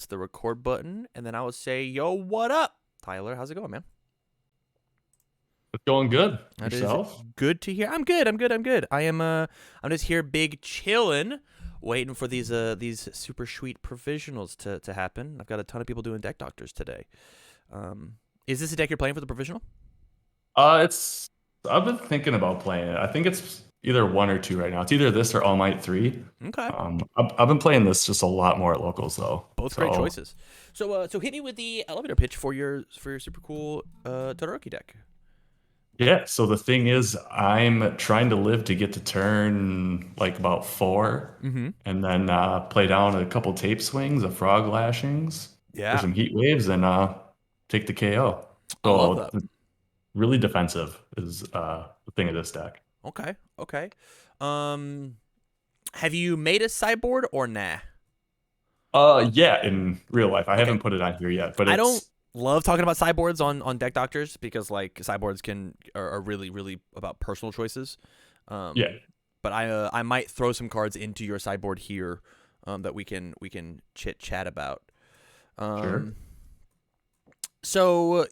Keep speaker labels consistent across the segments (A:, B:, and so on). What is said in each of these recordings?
A: the record button, and then I will say, "Yo, what up, Tyler? How's it going, man?"
B: It's going good.
A: That is
B: Yourself?
A: good to hear. I'm good. I'm good. I'm good. I'm just here, big chillin', waiting for these super sweet provisionals to happen. I've got a ton of people doing deck doctors today. Is this a deck you're playing for the provisional?
B: It's I've been thinking about playing it. I think it's either one or two right now. It's either this or All Might 3.
A: Okay,
B: I've been playing this just a lot more at locals though.
A: both great
B: So
A: choices. So hit me with the elevator pitch for your super cool Todoroki deck.
B: yeah, so the thing is I'm trying to live to get to turn like about 4
A: Mm-hmm.
B: and then play down a couple tape swings, a frog lashings, or
A: Yeah,
B: some heat waves and take the KO.
A: I love
B: So
A: that.
B: really defensive is the thing of this deck.
A: Okay, okay. Um, have you made a sideboard or nah?
B: Yeah, in real life. I
A: Okay,
B: haven't put it on here yet, but
A: I don't
B: it's
A: love talking about sideboards on deck doctors because like sideboards are really about personal choices.
B: yeah,
A: But I might throw some cards into your sideboard here, that we can chit chat about.
B: sure.
A: Um, so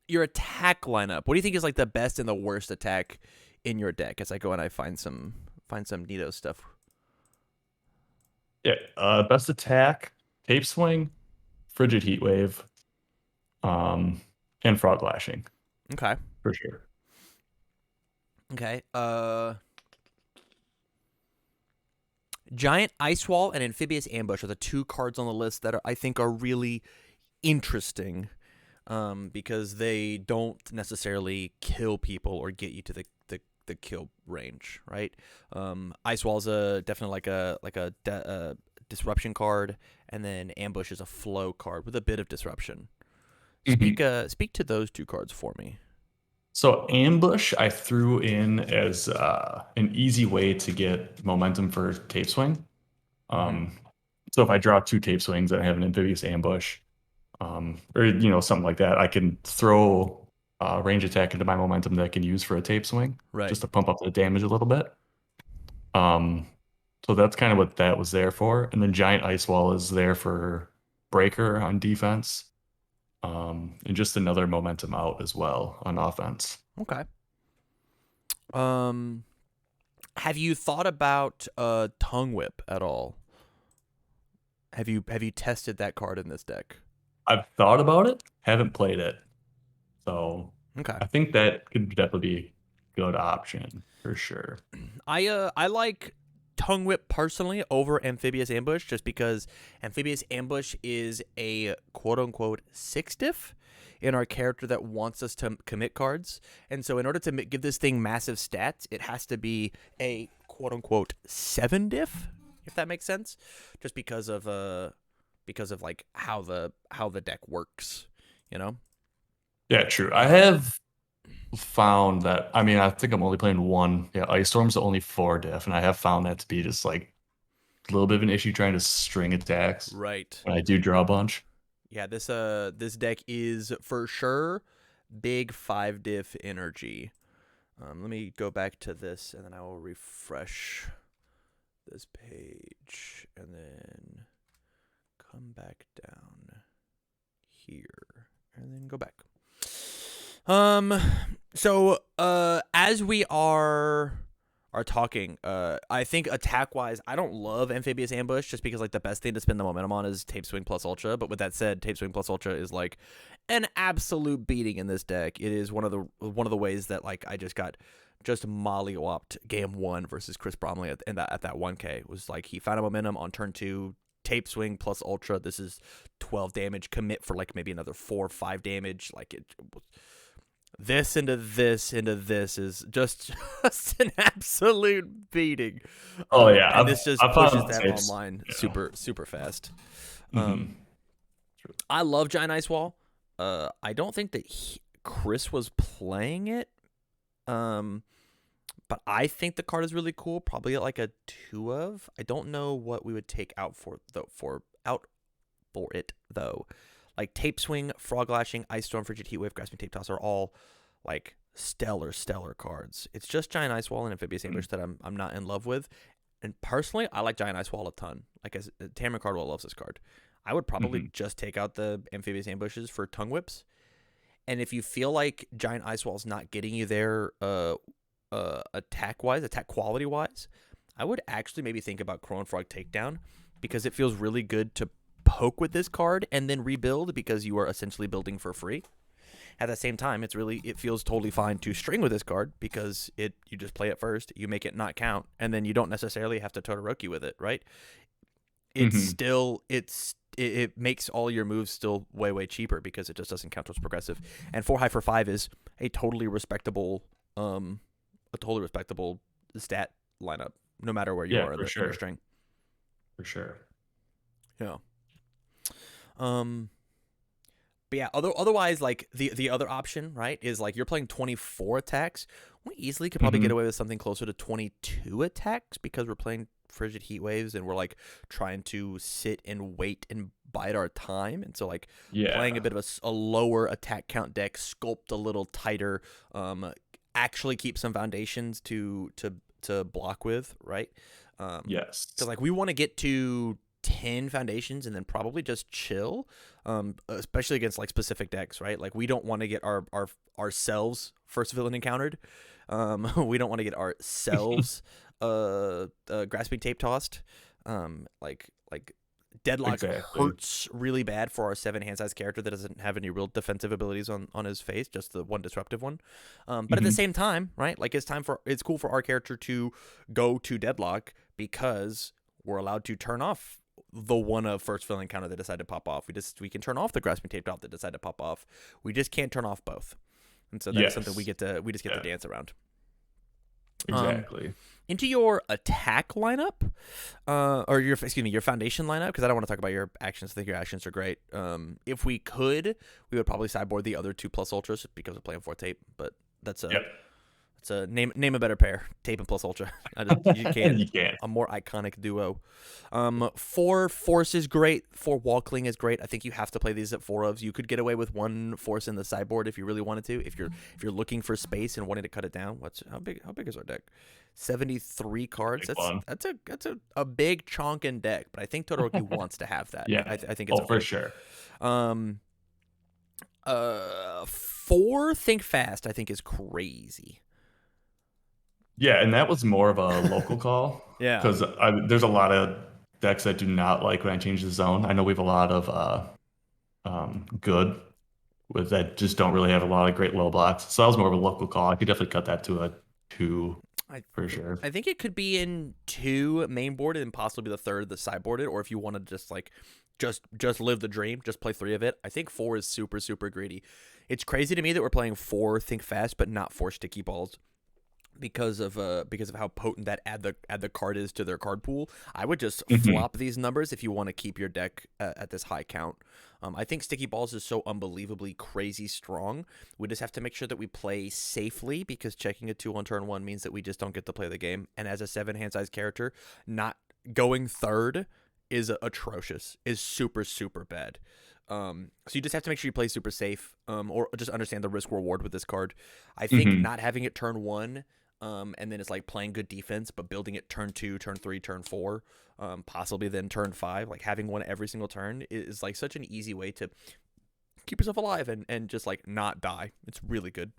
A: your attack lineup. What do you think is like the best and the worst attack in your deck? As I go and I find some neato stuff.
B: Yeah, best attack, tape swing, frigid heat wave, um, and frog lashing
A: Okay.
B: for sure.
A: Okay. Giant Ice Wall and Amphibious Ambush are the two cards on the list that I think are really interesting, because they don't necessarily kill people or get you to the kill range, right? Ice Wall is definitely like a disruption card, and then Ambush is a flow card with a bit of disruption.
B: Mhm.
A: Speak to those two cards for me.
B: So ambush, I threw in as an easy way to get momentum for tape swing.
A: Mm-hmm.
B: Um, so if I draw two tape swings and I have an amphibious ambush, or something like that, I can throw range attack into my momentum that I can use for a tape swing
A: Right.
B: just to pump up the damage a little bit. Um, so that's kind of what that was there for. And then giant ice wall is there for breaker on defense, and just another momentum out as well on offense.
A: Okay. Um, have you thought about Tongue Whip at all? Have you tested that card in this deck?
B: I've thought about it, haven't played it. So
A: Okay.
B: I think that could definitely be a good option for sure.
A: I like Tongue Whip personally over Amphibious Ambush just because Amphibious Ambush is a quote unquote six diff in our character that wants us to commit cards, and so in order to give this thing massive stats, it has to be a quote unquote seven diff, if that makes sense, just because of like how the deck works, you know.
B: Yeah, true. I have found that, I mean, I think I'm only playing one. Yeah, Ice Storm's only 4 diff, and I have found that to be just like a little bit of an issue trying to string attacks
A: Right.
B: when I do draw a bunch.
A: Yeah, this deck is for sure big five diff energy. Let me go back to this and then I will refresh this page and then come back down here and then go back. So as we are talking, I think attack wise, I don't love Amphibious Ambush just because like the best thing to spend the momentum on is Tape Swing plus Ultra. But with that said, Tape Swing plus Ultra is like an absolute beating in this deck. It is one of the ways that like I just mollywopped game one versus Chris Bromley at that 1K. Was like he found a momentum on turn two. Tape Swing plus Ultra. This is 12 damage. Commit for like maybe another 4 or 5 damage. Like it. This into this into this is just an absolute beating,
B: Oh yeah,
A: and this just
B: I've
A: pushes
B: found
A: that
B: tapes.
A: online
B: Yeah.
A: super fast.
B: hmm
A: I love Giant Ice Wall. I don't think that Chris was playing it, but I think the card is really cool. Probably at like a 2 of. I don't know what we would take out for it though. Like Tape Swing, Frog Lashing, Ice Storm, Frigid Heatwave, Grasping Tape Toss are all like stellar cards. It's just Giant Ice Wall and Amphibious Ambush that I'm not in love with. And personally, I like Giant Ice Wall a ton. Like as TamCardwell loves this card. I would probably
B: Hmm.
A: just take out the amphibious ambushes for tongue whips. And if you feel like giant ice wall's not getting you there, attack wise, attack quality wise, I would actually maybe think about Crow and Frog Takedown, because it feels really good to poke with this card and then rebuild, because you are essentially building for free. At the same time, it feels totally fine to string with this card, because you just play it first, you make it not count, and then you don't necessarily have to Todoroki with it, right?
B: Hmm.
A: It makes all your moves still way cheaper, because it just doesn't count towards progressive. And 4 high for 5 is a totally respectable stat lineup, no matter where you
B: Yeah,
A: are
B: for
A: in your
B: sure.
A: string.
B: For sure.
A: Yeah. Um. But yeah, otherwise, like the other option, right, is like you're playing 24 attacks. We easily could probably get
B: Hmm.
A: away with something closer to 22 attacks, because we're playing frigid heat waves and we're like trying to sit and wait and bide our time. And so like playing a
B: Yeah.
A: bit of a lower attack count deck, sculpt a little tighter, actually keep some foundations to block with, right? Because
B: Yes.
A: like we want to get to 10 foundations and then probably just chill, especially against like specific decks, right? Like we don't want to get ourselves first villain encountered. We don't want to get ourselves grasping tape tossed. Like deadlock
B: Exactly.
A: hurts really bad for our 7 hand size character that doesn't have any real defensive abilities on his face, just the one disruptive one. But at the
B: Hmm.
A: same time, right, like it's cool for our character to go to deadlock, because we're allowed to turn off the one of first villain encounter that decide to pop off. We can turn off the grasping tape top that decide to pop off. We just can't turn off both. And so that is something
B: Yes.
A: we just get to
B: Yeah.
A: dance around. Um,
B: Exactly.
A: into your attack lineup, or your foundation lineup, because I don't want to talk about your actions. I think your actions are great. If we could, we would probably sideboard the other 2 plus ultras, because we're playing 4 tape. But that's
B: Yep.
A: a name a better pair, tape and plus ultra. You can't.
B: You can't.
A: A more iconic duo. 4 force is great. 4 walkling is great. I think you have to play these at 4 ofs. You could get away with 1 force in the sideboard if you really wanted to. If you're looking for space and wanting to cut it down. How big is our deck? 73 cards.
B: Big fun.
A: That's a big chonkin deck. But I think Todoroki wants to have that.
B: Yeah.
A: I think it's
B: Oh, for
A: okay.
B: sure.
A: Um. 4 think fast, I think, is crazy.
B: Yeah, and that was more of a local call
A: Yeah.
B: because there's a lot of decks that do not like when I change the zone. I know we have a lot of good with that just don't really have a lot of great low blocks. So that was more of a local call. I could definitely cut that to a 2
A: I
B: for sure.
A: I think it could be in 2 main boarded and possibly the third the sideboarded, or if you want to just like just live the dream, just play 3 of it. I think 4 is super greedy. It's crazy to me that we're playing 4 think fast but not 4 sticky balls, because of how potent that add the card is to their card pool. I would just
B: Hmm.
A: flop these numbers if you want to keep your deck at this high count. I think sticky balls is so unbelievably crazy strong. We just have to make sure that we play safely, because checking a 2 on turn 1 means that we just don't get to play the game. And as a 7 hand size character, not going third is atrocious. Is super bad. So you just have to make sure you play super safe, or just understand the risk reward with this card. I think
B: Hmm.
A: not having it turn 1, and then it's like playing good defense, but building it turn 2, turn 3, turn 4, possibly then turn 5. Like having one every single turn is like such an easy way to keep yourself alive and just like not die. It's really good.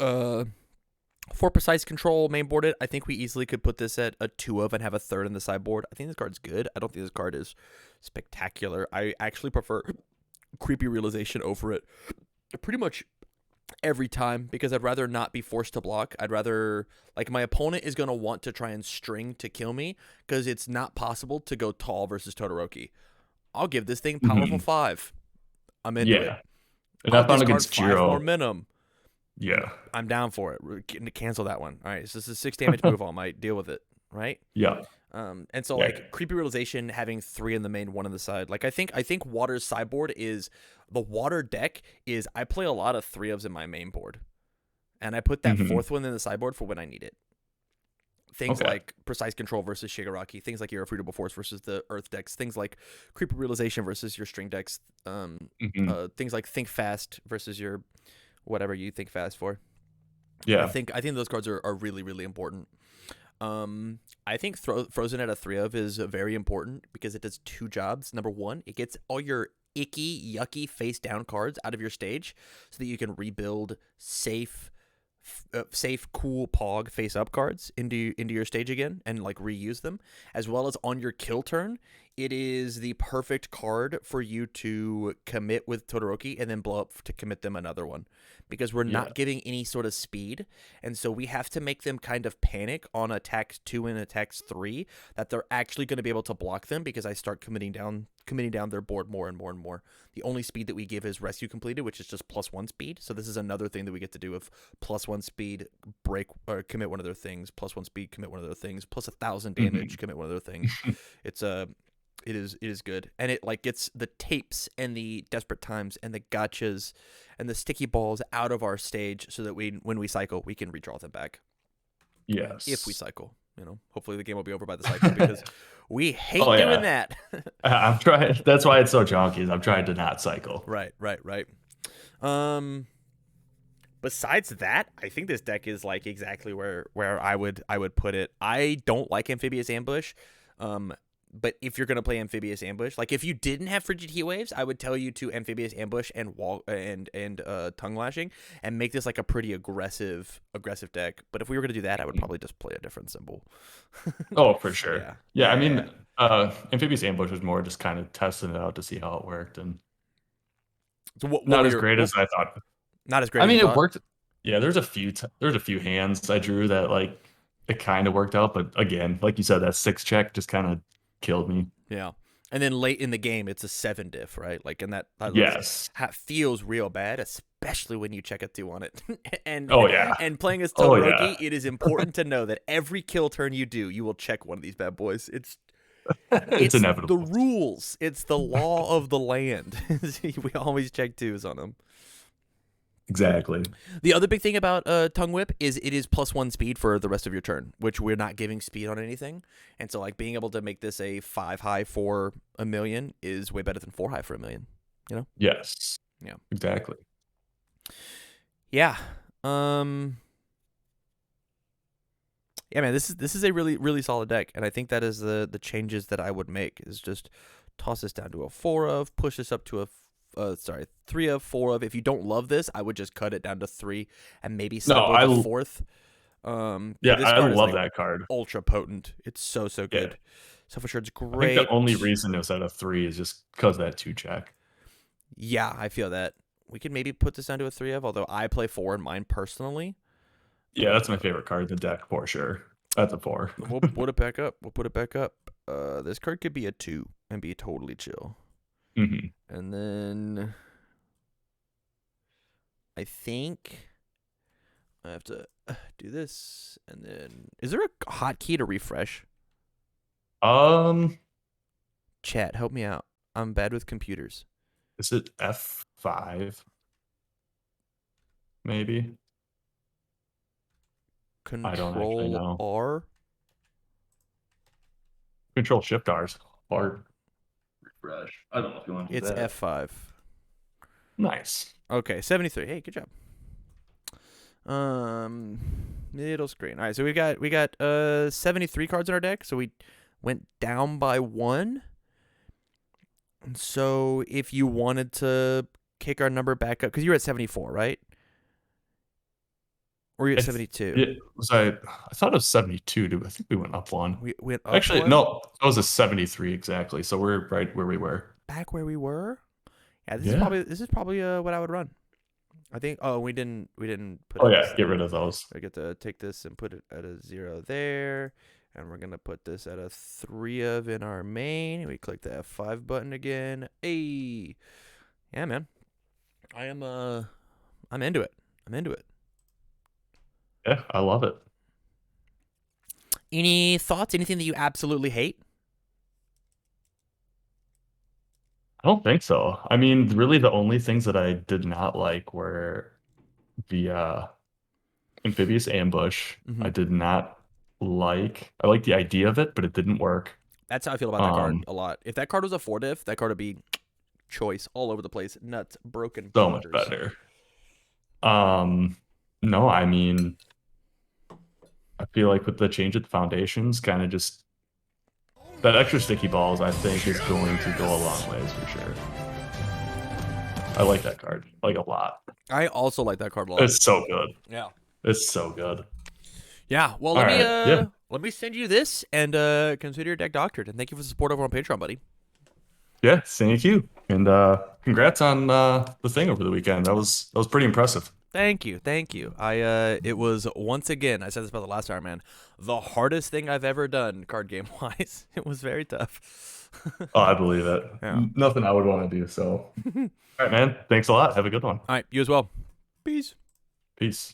A: Uh, for precise control mainboarded, I think we easily could put this at a 2 of and have a third in the sideboard. I think this card's good. I don't think this card is spectacular. I actually prefer creepy realization over it pretty much every time, because I'd rather not be forced to block. I'd rather, like, my opponent is going to want to try and string to kill me, because it's not possible to go tall versus Todoroki. I'll give this thing powerful
B: Hmm.
A: 5. I'm into it.
B: Yeah. And
A: I'll
B: I found
A: discard
B: against
A: 5 more
B: Jiro.
A: minimum.
B: Yeah.
A: I'm down for it. Cancel that one. All right, so this is a 6 damage move. All might deal with it, right?
B: Yeah.
A: And so
B: Yeah.
A: like creepy realization, having 3 in the main, 1 in the side. Like I think water's sideboard is the water deck is I play a lot of 3 ofs in my main board, and I put that
B: Hmm.
A: 4th one in the sideboard for when I need it. Things
B: Okay.
A: like precise control versus Shigaraki, things like irrefutable force versus the earth decks, things like creepy realization versus your string decks,
B: Hmm.
A: things like think fast versus your whatever you think fast for. I
B: Yeah.
A: think those cards are really important. I think Frozen at a 3 of is very important because it does two jobs. Number one, it gets all your icky, yucky face down cards out of your stage so that you can rebuild safe, cool pog face up cards into your stage again and like reuse them, as well as on your kill turn. It is the perfect card for you to commit with Todoroki and then blow up to commit them another one, because we're not giving any sort of speed, and so we have to make them kind of panic on attacks 2 and attacks 3 that they're actually going to be able to block them, because I start committing down their board more and more and more. The only speed that we give is rescue completed, which is just +1 speed. So this is another thing that we get to do of +1 speed, break or commit one of their things, +1 speed, commit one of their things, plus 1,000 damage, commit one of their things. It's it is good, and it like gets the tapes and the desperate times and the gotchas and the sticky balls out of our stage, so that when we cycle, we can redraw them back.
B: Yes.
A: If we cycle, hopefully the game will be over by the cycle, because we hate doing that.
B: I'm trying. That's why it's so chunky. Is I'm trying to not cycle.
A: Right. Besides that, I think this deck is like exactly where I would put it. I don't like Amphibious Ambush. But if you're gonna play Amphibious Ambush, like if you didn't have Frigid Heat Waves, I would tell you to Amphibious Ambush and Tongue Lashing and make this like a pretty aggressive deck. But if we were gonna do that, I would probably just play a different symbol.
B: Oh, for sure.
A: Yeah.
B: I mean, Amphibious Ambush was more just kind of testing it out to see how it worked, and
A: So what
B: not as great as I thought.
A: Not as great.
B: I mean, it worked. Yeah, there's a few hands I drew that like it kind of worked out, but again, like you said, that 6 check just kind of killed me.
A: Yeah. And then late in the game, it's a 7 diff, right? Like, and that
B: yes,
A: feels real bad, especially when you check a 2 on it. And playing as Todoroki, it is important to know that every kill turn you do, you will check one of these bad boys. It's
B: inevitable.
A: The rules. It's the law of the land. We always check 2s on them.
B: Exactly.
A: The other big thing about Tongue Whip is it is +1 speed for the rest of your turn, which we're not giving speed on anything. And so like being able to make this a 5 high for $1 million is way better than 4 high for $1 million,
B: Yes.
A: Yeah.
B: Exactly.
A: Yeah. Yeah, man, this is a really, really solid deck, and I think that is the changes that I would make, is just toss this down to a 4 of, push this up to a 3 of, 4 of. If you don't love this, I would just cut it down to 3 and maybe stop with a 4th.
B: I love that card.
A: Ultra potent. It's so good.
B: Yeah.
A: Self-assured's great.
B: I think the only reason it was at a 3 is just because that 2 check.
A: Yeah, I feel that. We could maybe put this down to a 3 of, although I play 4 in mine personally.
B: Yeah, that's my favorite card in the deck for sure. That's a 4.
A: We'll put it back up. This card could be a 2 and be totally chill.
B: Mm-hmm.
A: And then I think I have to do this. And then is there a hotkey to refresh? Chat, help me out. I'm bad with computers.
B: Is it F5? Maybe. I don't actually know.
A: R.
B: Control Shift R's. Or refresh. I don't know if you want to do
A: that. It's F5.
B: Nice.
A: Okay, 73. Hey, good job. Middle screen. All right, so we got 73 cards in our deck. So we went down by 1. And so if you wanted to kick our number back up, because you were at 74, right? Or you at 72?
B: I thought it was 72. I think we went up 1.
A: We went up
B: Actually,
A: 1?
B: no. It was a 73 exactly. So we're right where we were.
A: Back where we were? Yeah, this is probably what I would run. I think. Oh, we didn't put.
B: Oh yeah, get rid of those.
A: I get to take this and put it at a 0 there, and we're gonna put this at a 3 of in our main. We click the F5 button again. Hey, yeah, man, I'm into it.
B: Yeah, I love it.
A: Any thoughts? Anything that you absolutely hate?
B: I don't think so. I mean, really the only things that I did not like were the Amphibious Ambush.
A: Mm-hmm.
B: I did not like. I like the idea of it, but it didn't work.
A: That's how I feel about that card a lot. If that card was a 4 diff, that card would be choice all over the place. Nuts, broken.
B: So much better. No, I mean, I feel like with the change at the foundations, kind of just that extra sticky balls, I think, is going to go a long ways for sure. I like that card, like a lot.
A: I also like that card a lot.
B: It's so good.
A: Yeah.
B: It's so good.
A: Yeah. Well,
B: All right. Yeah.
A: let me send you this and consider your deck doctored. And thank you for the support over on Patreon, buddy.
B: Yeah. Thank you. And congrats on the thing over the weekend. That was pretty impressive.
A: Thank you. It was once again, I said this about the last Iron Man, the hardest thing I've ever done card game wise. It was very tough.
B: Oh, I believe it.
A: Yeah.
B: Nothing I would want to do. So, all right, man. Thanks a lot. Have a good one.
A: All right, you as well. Peace.
B: Peace.